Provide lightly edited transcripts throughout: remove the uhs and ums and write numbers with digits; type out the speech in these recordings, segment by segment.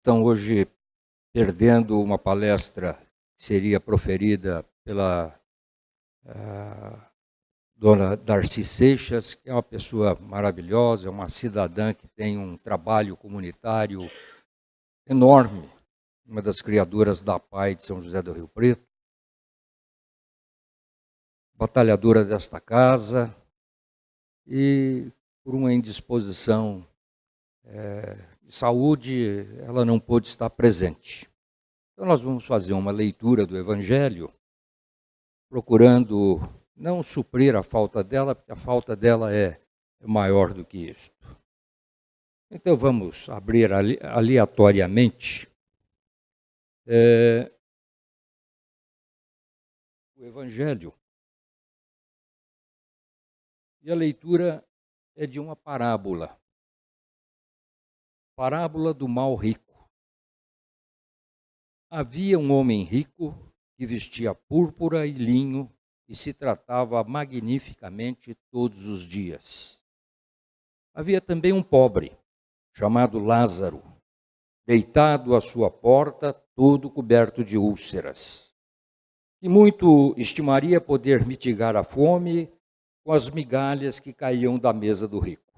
Estão hoje perdendo uma palestra que seria proferida pela dona Darcy Seixas, que é uma pessoa maravilhosa, é uma cidadã que tem um trabalho comunitário enorme, uma das criadoras da PAI de São José do Rio Preto, batalhadora desta casa, e por uma indisposição de saúde, ela não pôde estar presente. Então nós vamos fazer uma leitura do Evangelho, procurando não suprir a falta dela, porque a falta dela é maior do que isto. Então vamos abrir aleatoriamente o Evangelho. E a leitura é de uma parábola. Parábola do mal rico. Havia um homem rico que vestia púrpura e linho e se tratava magnificamente todos os dias. Havia também um pobre, chamado Lázaro, deitado à sua porta, todo coberto de úlceras, e muito estimaria poder mitigar a fome com as migalhas que caíam da mesa do rico.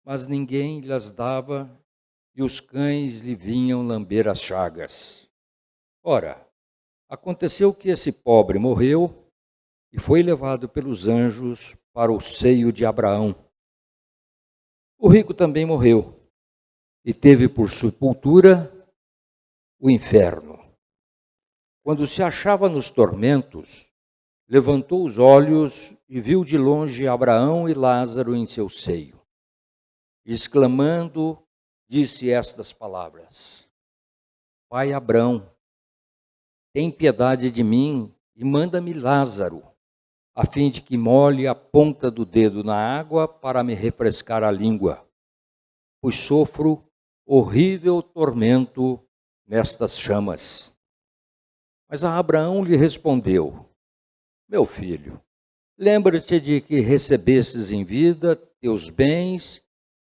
Mas ninguém lhes dava, e os cães lhe vinham lamber as chagas. Ora, aconteceu que esse pobre morreu e foi levado pelos anjos para o seio de Abraão. O rico também morreu e teve por sepultura o inferno. Quando se achava nos tormentos, levantou os olhos e viu de longe Abraão e Lázaro em seu seio. Exclamando, disse estas palavras: Pai Abraão, tem piedade de mim e manda-me Lázaro, a fim de que molhe a ponta do dedo na água para me refrescar a língua, pois sofro horrível tormento nestas chamas. Mas a Abraão lhe respondeu: Meu filho, lembra-te de que recebestes em vida teus bens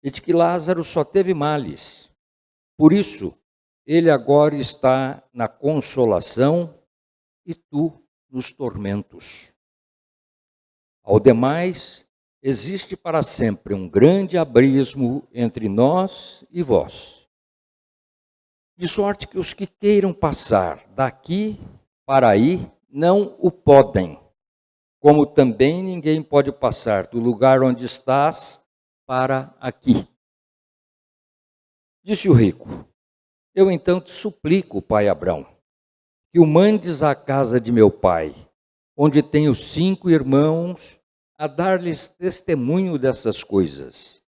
e de que Lázaro só teve males. Por isso, ele agora está na consolação e tu nos tormentos. Ao demais, existe para sempre um grande abismo entre nós e vós. De sorte que os que queiram passar daqui para aí não o podem, como também ninguém pode passar do lugar onde estás para aqui. Disse o rico: Eu então te suplico, pai Abraão, que o mandes à casa de meu pai, onde tenho 5 irmãos, a dar-lhes testemunho dessas coisas,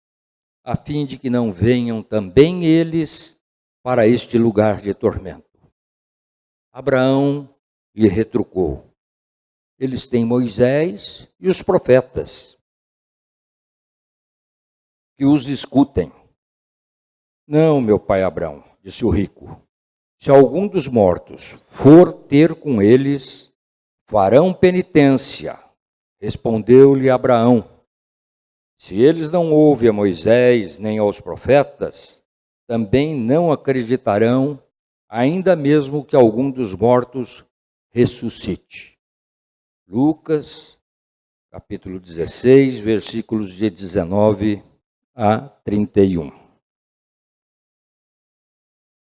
a fim de que não venham também eles para este lugar de tormento. Abraão lhe retrucou: Eles têm Moisés e os profetas, que os escutem. Não, meu pai Abraão, disse o rico, se algum dos mortos for ter com eles, farão penitência. Respondeu-lhe Abraão: Se eles não ouvem a Moisés nem aos profetas, também não acreditarão, ainda mesmo que algum dos mortos ressuscite. Lucas, capítulo 16, versículos de 19 a 31.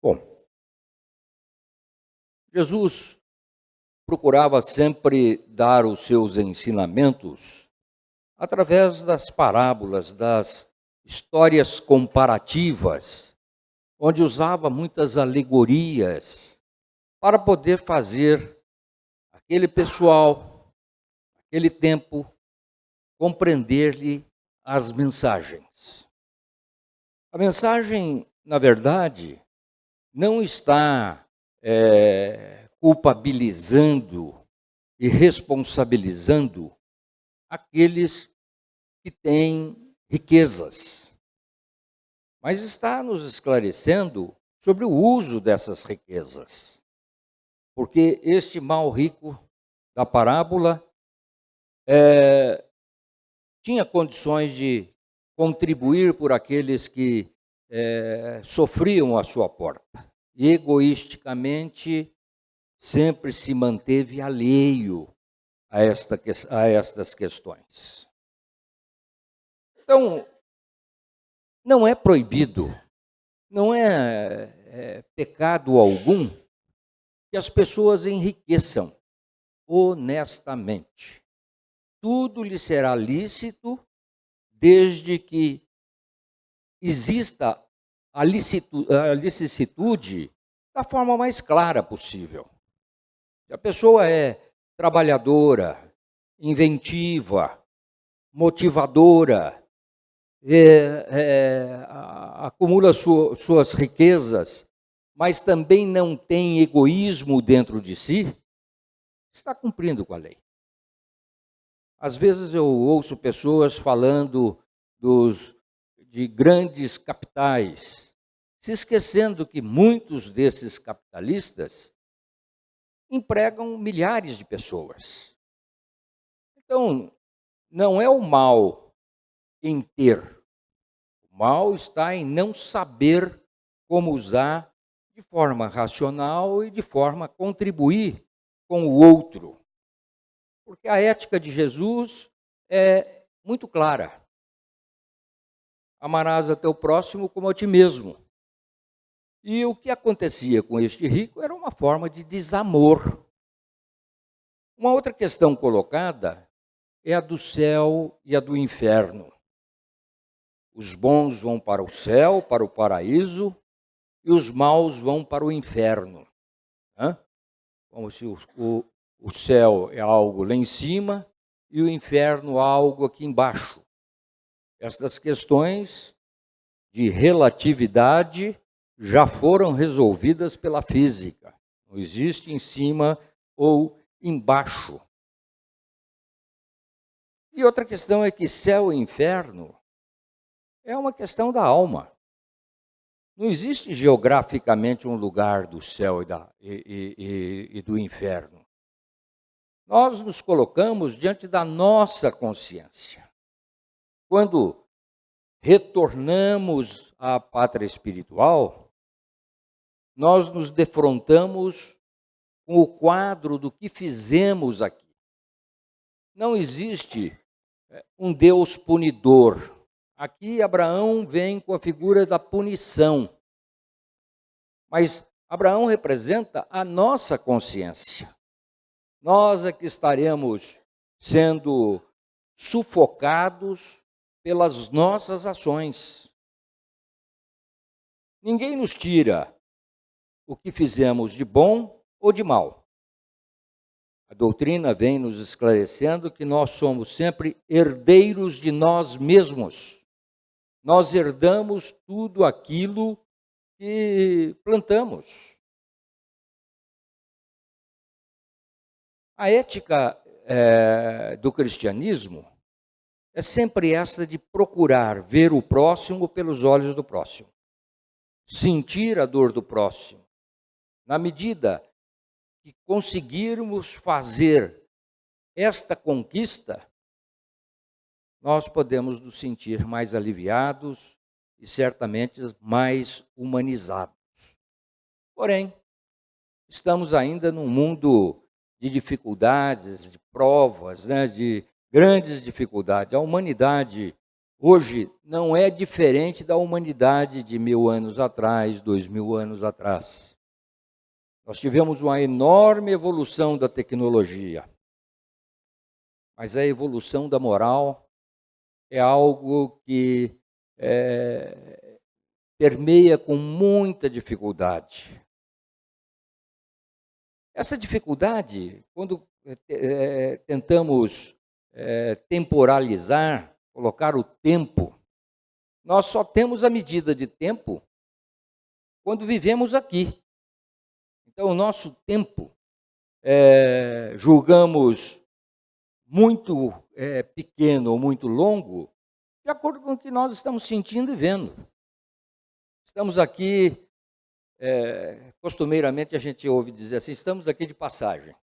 Bom, Jesus procurava sempre dar os seus ensinamentos através das parábolas, das histórias comparativas, onde usava muitas alegorias para poder fazer aquele pessoal, aquele tempo, compreender-lhe as mensagens. A mensagem, na verdade, não está culpabilizando e responsabilizando aqueles que têm riquezas, mas está nos esclarecendo sobre o uso dessas riquezas. Porque este mal rico da parábola tinha condições de contribuir por aqueles que sofriam à sua porta. E, egoisticamente, sempre se manteve alheio a estas questões. Então, não é proibido, não é pecado algum que as pessoas enriqueçam honestamente. Tudo lhe será lícito, desde que exista a licitude da forma mais clara possível. Se a pessoa é trabalhadora, inventiva, motivadora, acumula suas riquezas, mas também não tem egoísmo dentro de si, está cumprindo com a lei. Às vezes eu ouço pessoas falando de grandes capitais, se esquecendo que muitos desses capitalistas empregam milhares de pessoas. Então, não é o mal em ter. O mal está em não saber como usar de forma racional e de forma a contribuir com o outro. Porque a ética de Jesus é muito clara. Amarás a teu próximo como a ti mesmo. E o que acontecia com este rico era uma forma de desamor. Uma outra questão colocada é a do céu e a do inferno. Os bons vão para o céu, para o paraíso, e os maus vão para o inferno. Como se o céu é algo lá em cima e o inferno algo aqui embaixo. Essas questões de relatividade já foram resolvidas pela física. Não existe em cima ou embaixo. E outra questão é que céu e inferno é uma questão da alma. Não existe geograficamente um lugar do céu e do inferno. Nós nos colocamos diante da nossa consciência. Quando retornamos à pátria espiritual, nós nos defrontamos com o quadro do que fizemos aqui. Não existe um Deus punidor. Aqui Abraão vem com a figura da punição. Mas Abraão representa a nossa consciência. Nós é que estaremos sendo sufocados pelas nossas ações. Ninguém nos tira o que fizemos de bom ou de mal. A doutrina vem nos esclarecendo que nós somos sempre herdeiros de nós mesmos. Nós herdamos tudo aquilo que plantamos. A ética do cristianismo é sempre essa de procurar ver o próximo pelos olhos do próximo. Sentir a dor do próximo. Na medida que conseguirmos fazer esta conquista, nós podemos nos sentir mais aliviados e certamente mais humanizados. Porém, estamos ainda num mundo de dificuldades, de provas, de grandes dificuldades. A humanidade hoje não é diferente da humanidade de 1000 anos atrás, 2000 anos atrás. Nós tivemos uma enorme evolução da tecnologia, mas a evolução da moral é algo que permeia com muita dificuldade. Essa dificuldade, quando tentamos temporalizar, colocar o tempo, nós só temos a medida de tempo quando vivemos aqui. Então, o nosso tempo, julgamos muito pequeno ou muito longo, de acordo com o que nós estamos sentindo e vendo. Estamos aqui, costumeiramente a gente ouve dizer assim, estamos aqui de passagem.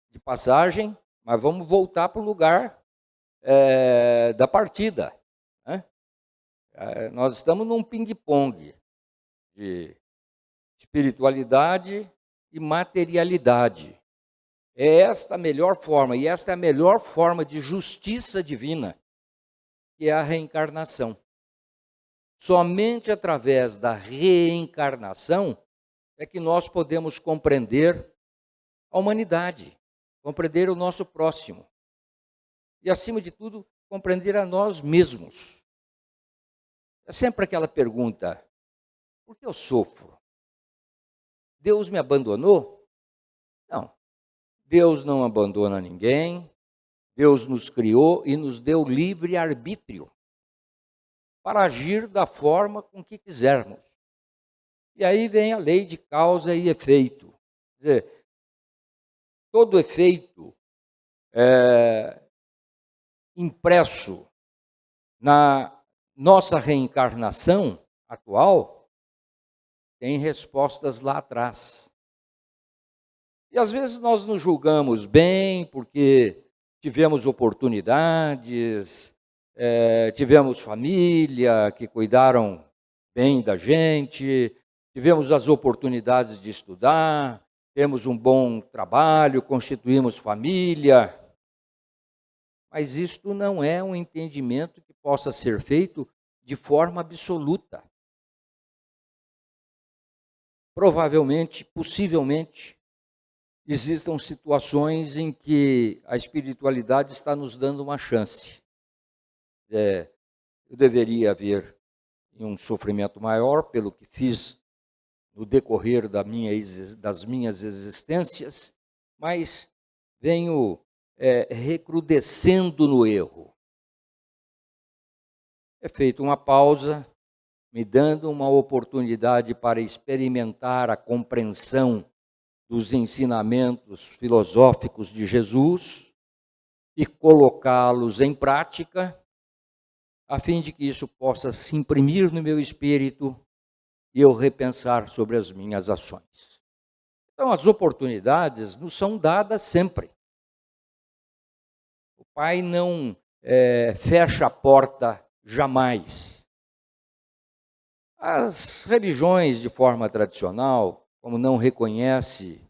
De passagem, mas vamos voltar para o lugar da partida. Né? Nós estamos num ping-pong de espiritualidade e materialidade. É esta a melhor forma, e esta é a melhor forma de justiça divina, que é a reencarnação. Somente através da reencarnação é que nós podemos compreender a humanidade, compreender o nosso próximo e, acima de tudo, compreender a nós mesmos. É sempre aquela pergunta: por que eu sofro? Deus me abandonou? Não. Deus não abandona ninguém. Deus nos criou e nos deu livre arbítrio para agir da forma com que quisermos. E aí vem a lei de causa e efeito. Quer dizer, todo efeito impresso na nossa reencarnação atual tem respostas lá atrás. E às vezes nós nos julgamos bem porque tivemos oportunidades, tivemos família que cuidaram bem da gente, tivemos as oportunidades de estudar, temos um bom trabalho, constituímos família. Mas isto não é um entendimento que possa ser feito de forma absoluta. Provavelmente, possivelmente, existam situações em que a espiritualidade está nos dando uma chance. Eu deveria haver um sofrimento maior pelo que fiz no decorrer das minhas existências, mas venho recrudescendo no erro. É feita uma pausa, me dando uma oportunidade para experimentar a compreensão dos ensinamentos filosóficos de Jesus e colocá-los em prática, a fim de que isso possa se imprimir no meu espírito e eu repensar sobre as minhas ações. Então, as oportunidades nos são dadas sempre. O Pai não fecha a porta jamais. As religiões, de forma tradicional, como não reconhece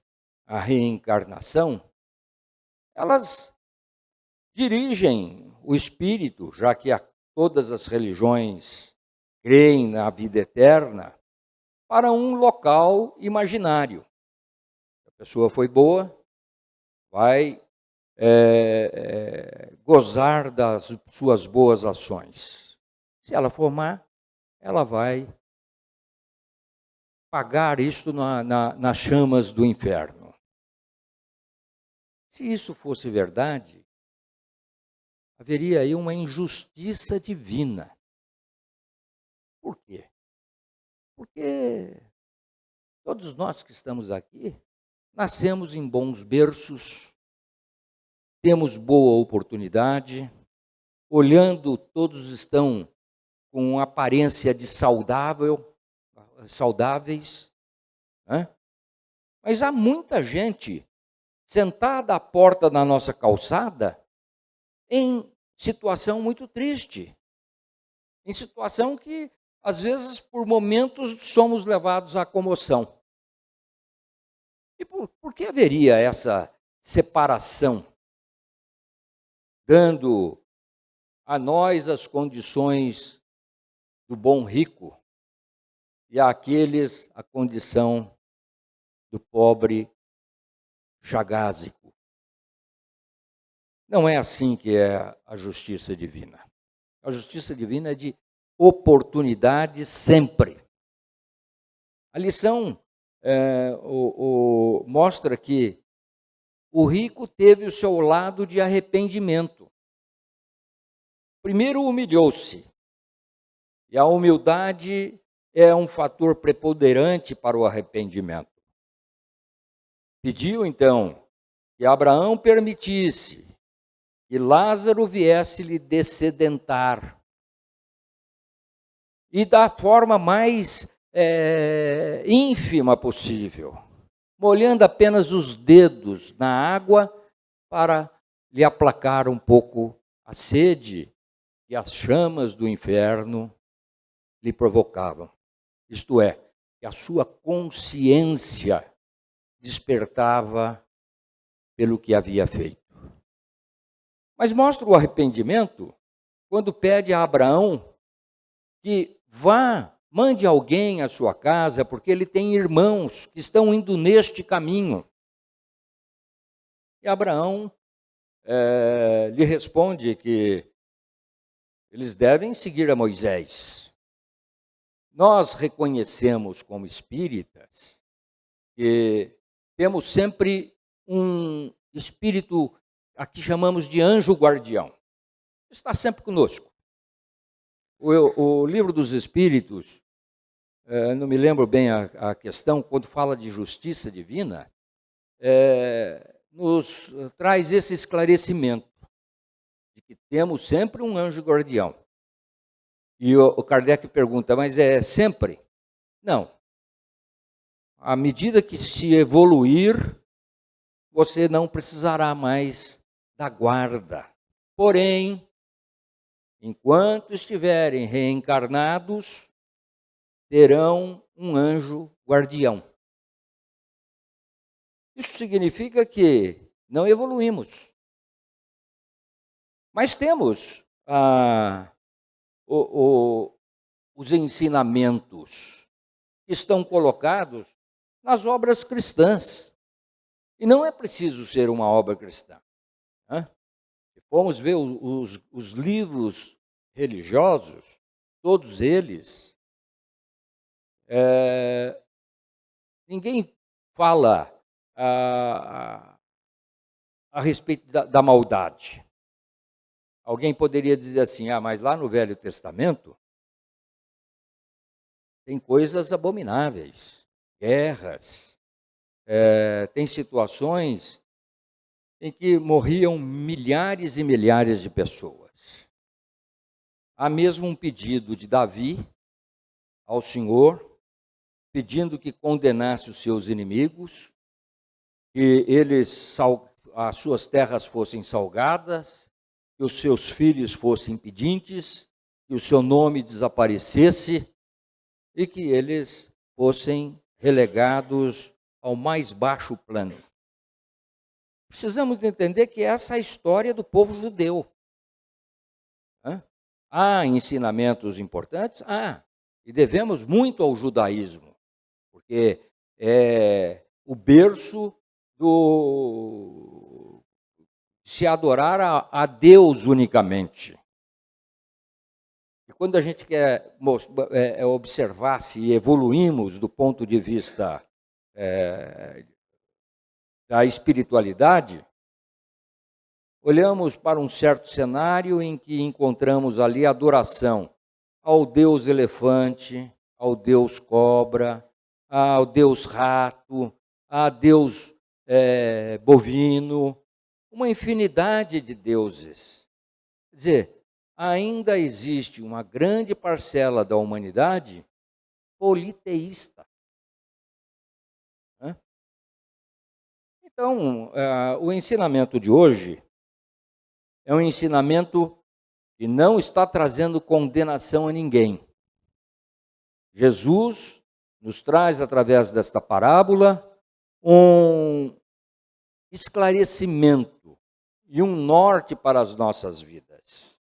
a reencarnação, elas dirigem o espírito, já que todas as religiões creem na vida eterna, para um local imaginário. A pessoa foi boa, vai gozar das suas boas ações. Se ela for má, ela vai pagar isto nas chamas do inferno. Se isso fosse verdade, haveria aí uma injustiça divina. Por quê? Porque todos nós que estamos aqui nascemos em bons berços, temos boa oportunidade, olhando, todos estão com aparência de saudáveis, né? Mas há muita gente sentada à porta da nossa calçada em situação muito triste, em situação que, às vezes, por momentos, somos levados à comoção. E por que haveria essa separação, dando a nós as condições do bom rico e àqueles a condição do pobre chagásico? Não é assim que é a justiça divina. A justiça divina é de oportunidade sempre. A lição mostra que o rico teve o seu lado de arrependimento. Primeiro humilhou-se, e a humildade é um fator preponderante para o arrependimento. Pediu, então, que Abraão permitisse que Lázaro viesse lhe descedentar. E da forma mais ínfima possível, molhando apenas os dedos na água para lhe aplacar um pouco a sede que as chamas do inferno lhe provocavam. Isto é, que a sua consciência despertava pelo que havia feito. Mas mostra o arrependimento quando pede a Abraão que mande alguém à sua casa, porque ele tem irmãos que estão indo neste caminho. E Abraão lhe responde que eles devem seguir a Moisés. Nós reconhecemos como espíritas que temos sempre um espírito, aqui chamamos de anjo guardião. Está sempre conosco. O livro dos Espíritos, não me lembro bem a questão, quando fala de justiça divina, nos traz esse esclarecimento de que temos sempre um anjo guardião. E o Kardec pergunta, mas é sempre? Não. À medida que se evoluir, você não precisará mais da guarda. Porém, enquanto estiverem reencarnados, terão um anjo guardião. Isso significa que não evoluímos. Mas temos os ensinamentos que estão colocados nas obras cristãs. E não é preciso ser uma obra cristã. Vamos ver os livros religiosos, todos eles, ninguém fala a respeito da maldade. Alguém poderia dizer assim, mas lá no Velho Testamento tem coisas abomináveis, guerras, tem situações em que morriam milhares e milhares de pessoas. Há mesmo um pedido de Davi ao Senhor, pedindo que condenasse os seus inimigos, que as suas terras fossem salgadas, que os seus filhos fossem pedintes, que o seu nome desaparecesse e que eles fossem relegados ao mais baixo plano. Precisamos entender que essa é a história do povo judeu. Há ensinamentos importantes? E devemos muito ao judaísmo, porque é o berço do se adorar a Deus unicamente. E quando a gente quer observar se evoluímos do ponto de vista da espiritualidade, olhamos para um certo cenário em que encontramos ali adoração ao Deus elefante, ao Deus cobra, ao Deus rato, a Deus bovino, uma infinidade de deuses. Quer dizer, ainda existe uma grande parcela da humanidade politeísta. Então, o ensinamento de hoje é um ensinamento que não está trazendo condenação a ninguém. Jesus nos traz, através desta parábola, um esclarecimento e um norte para as nossas vidas.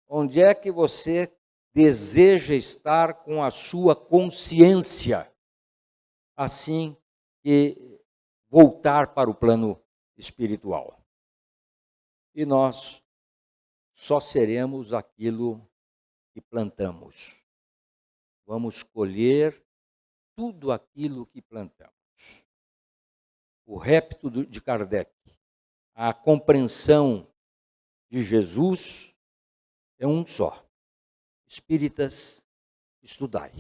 Onde é que você deseja estar com a sua consciência, assim que voltar para o plano espiritual. E nós só seremos aquilo que plantamos. Vamos colher tudo aquilo que plantamos. O repto de Kardec, a compreensão de Jesus é um só. Espíritas, estudai.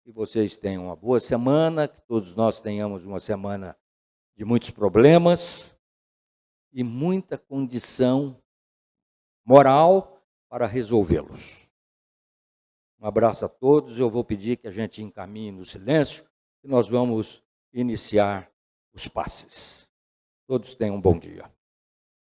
Que vocês tenham uma boa semana, que todos nós tenhamos uma semana de muitos problemas e muita condição moral para resolvê-los. Um abraço a todos. Eu vou pedir que a gente encaminhe no silêncio e nós vamos iniciar os passes. Todos tenham um bom dia.